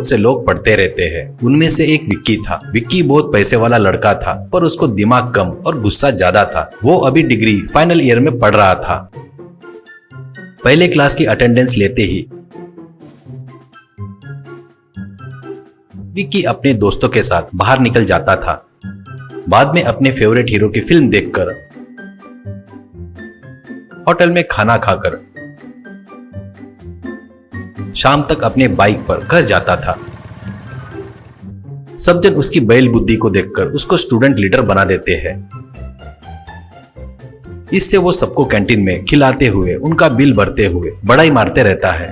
बहुत से लोग पढ़ते रहते हैं। उनमें से एक विक्की था। विक्की बहुत पैसे वाला लड़का था, पर उसको दिमाग कम और गुस्सा ज्यादा था। वो अभी डिग्री फाइनल ईयर में पढ़ रहा था। पहले क्लास की अटेंडेंस लेते ही विक्की अपने दोस्तों के साथ बाहर निकल जाता था। बाद में अपने फेवरेट हीरो की फिल्म देखकर, होटल में खाना खाकर शाम तक अपने बाइक पर घर जाता था। सब जन उसकी बैल बुद्धि को देखकर उसको स्टूडेंट लीडर बना देते हैं। इससे वो सबको कैंटीन में खिलाते हुए, उनका बिल भरते हुए बड़ाई मारते रहता है।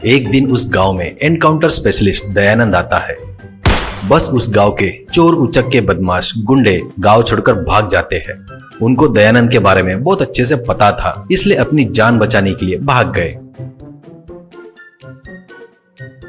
एक दिन उस गांव में एनकाउंटर स्पेशलिस्ट दयानंद आता है। बस उस गांव के चोर उचक के बदमाश गुंडे गांव छोड़कर भाग जाते हैं। उनको दयानंद के बारे में बहुत अच्छे से पता था, इसलिए अपनी जान बचाने के लिए भाग गए।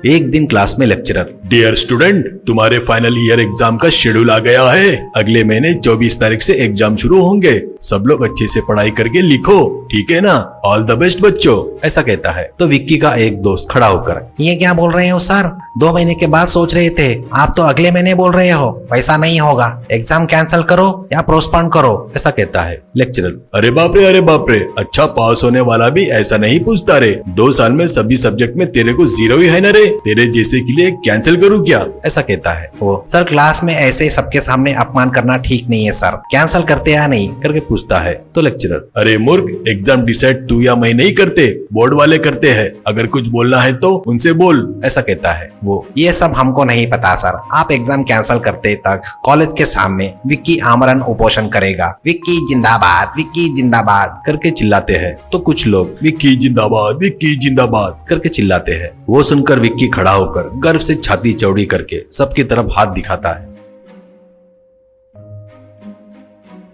एक दिन क्लास में लेक्चरर, डियर स्टूडेंट, तुम्हारे फाइनल ईयर एग्जाम का शेड्यूल आ गया है। अगले महीने 24 तारीख से एग्जाम शुरू होंगे। सब लोग अच्छे से पढ़ाई करके लिखो, ठीक है ना? ऑल द बेस्ट बच्चों, ऐसा कहता है। तो विक्की का एक दोस्त खड़ा होकर, ये क्या बोल रहे हो सर? 2 महीने के बाद सोच रहे थे, आप तो अगले महीने बोल रहे हो। वैसा नहीं होगा, एग्जाम कैंसिल करो या पोस्टपोन करो, ऐसा कहता है। लेक्चरर, अरे बाप रे, अरे बाप रे, अच्छा पास होने वाला भी ऐसा नहीं पूछता रे। 2 साल में सभी सब्जेक्ट में तेरे को 0 ही है ना रे? तेरे जैसे के लिए कैंसिल करूँ क्या? ऐसा कहता है वो। सर क्लास में ऐसे सबके सामने अपमान करना ठीक नहीं है सर, कैंसिल करते या नहीं करके पूछता है। तो लेक्चरर, अरे मूर्ख, एग्जाम डिसाइड तू या मैं नहीं करते, बोर्ड वाले करते हैं। अगर कुछ बोलना है तो उनसे बोल, ऐसा कहता है वो। ये सब हमको नहीं पता सर। आप एग्जाम कैंसिल करते तक कॉलेज के सामने विक्की आमरण उपोषण करेगा। विक्की जिंदाबाद, विक्की जिंदाबाद करके चिल्लाते हैं। तो कुछ लोग विक्की जिंदाबाद, विक्की जिंदाबाद करके चिल्लाते हैं। वो सुनकर विक्की खड़ा होकर गर्व से छाती चौड़ी करके सबकी तरफ हाथ दिखाता है।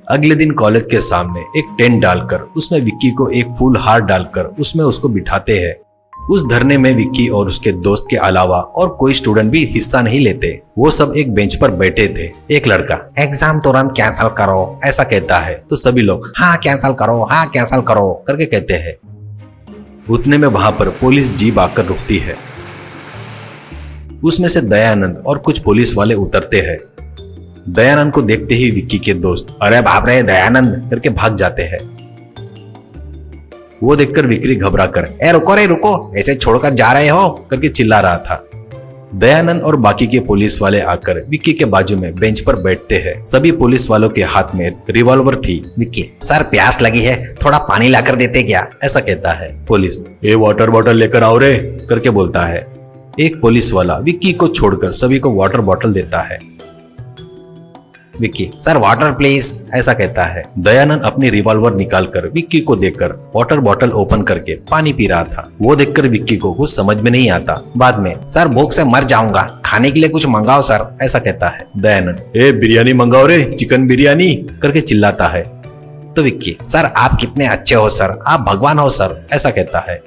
अगले दिन कॉलेज के सामने एक टेंट डालकर उसमें विक्की को एक फूल हार डालकर उसमें उसको बिठाते हैं। उस धरने में विक्की और उसके दोस्त के अलावा और कोई स्टूडेंट भी हिस्सा नहीं लेते। वो सब एक बेंच पर बैठे थे। एक लड़का, एग्जाम तुरंत कैंसिल करो, ऐसा कहता है। तो सभी लोग हाँ कैंसिल करो, हाँ कैंसिल करो करके कहते हैं। उतने में वहां पर पुलिस जीप आकर रुकती है। उसमें से दयानंद और कुछ पुलिस वाले उतरते हैं। दयानंद को देखते ही विक्की के दोस्त, अरे बाप रे दयानंद करके भाग जाते हैं। वो देखकर विक्की घबरा कर, ए रुको रे रुको, ऐसे छोड़कर जा रहे हो करके चिल्ला रहा था। दयानंद और बाकी के पुलिस वाले आकर विक्की के बाजू में बेंच पर बैठते हैं। सभी पुलिस वालों के हाथ में रिवॉल्वर थी। विक्की, सर प्यास लगी है, थोड़ा पानी लाकर देते क्या? ऐसा कहता है। पुलिस, ये वाटर बॉटल लेकर आओ रे करके बोलता है। एक पुलिस वाला विक्की को छोड़कर सभी को वाटर बॉटल देता है। विक्की, सर वाटर प्लीज, ऐसा कहता है। दयानंद अपनी रिवॉल्वर निकालकर विक्की को देकर वाटर बॉटल ओपन करके पानी पी रहा था। वो देखकर विक्की को कुछ समझ में नहीं आता। बाद में, सर भूख से मर जाऊंगा, खाने के लिए कुछ मंगाओ सर, ऐसा कहता है। दयानंद, बिरयानी मंगाओ रे, चिकन बिरयानी करके चिल्लाता है। तो विक्की, सर आप कितने अच्छे हो सर, आप भगवान हो सर, ऐसा कहता है।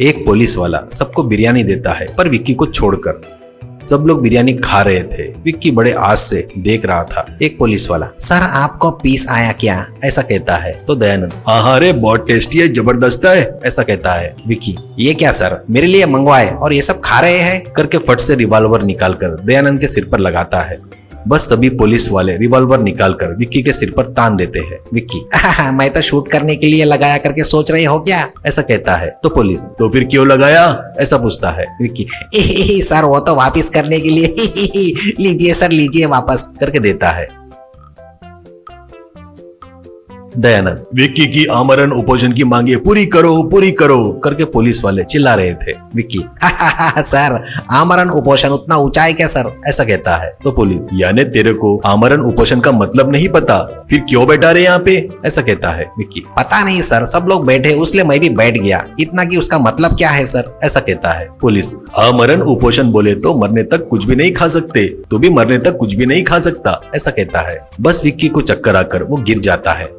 एक पुलिस वाला सबको बिरयानी देता है, पर विक्की को छोड़कर। सब लोग बिरयानी खा रहे थे। विक्की बड़े आस से देख रहा था। एक पुलिस वाला, सर आपको पीस आया क्या? ऐसा कहता है। तो दयानंद, हाँ रे, बहुत टेस्टी है, जबरदस्त है, ऐसा कहता है। विक्की, ये क्या सर, मेरे लिए मंगवाए और ये सब खा रहे हैं करके फट से रिवॉल्वर निकालकर दयानंद के सिर पर लगाता है। बस सभी पुलिस वाले रिवॉल्वर निकालकर विक्की के सिर पर तान देते हैं। विक्की, मैं तो शूट करने के लिए लगाया करके सोच रहे हो क्या? ऐसा कहता है। तो पुलिस, तो फिर क्यों लगाया? ऐसा पूछता है। विक्की, सर वो तो वापस करने के लिए लीजिए सर, लीजिए वापस करके देता है। दयानंद, विक्की की आमरण उपोषण की मांगे पूरी करो करके पुलिस वाले चिल्ला रहे थे। विक्की, सर आमरण उपोषण उतना ऊंचा है क्या सर? ऐसा कहता है। तो पुलिस, यानी तेरे को आमरण उपोषण का मतलब नहीं पता, फिर क्यों बैठा रहे यहाँ पे? ऐसा कहता है। विक्की, पता नहीं सर, सब लोग बैठे इसलिए मैं भी बैठ गया, इतना कि उसका मतलब क्या है सर? ऐसा कहता है। पुलिस, आमरण उपोषण बोले तो मरने तक कुछ भी नहीं खा सकते, तू भी मरने तक कुछ भी नहीं खा सकता, ऐसा कहता है। बस विक्की को चक्कर आकर वो गिर जाता है।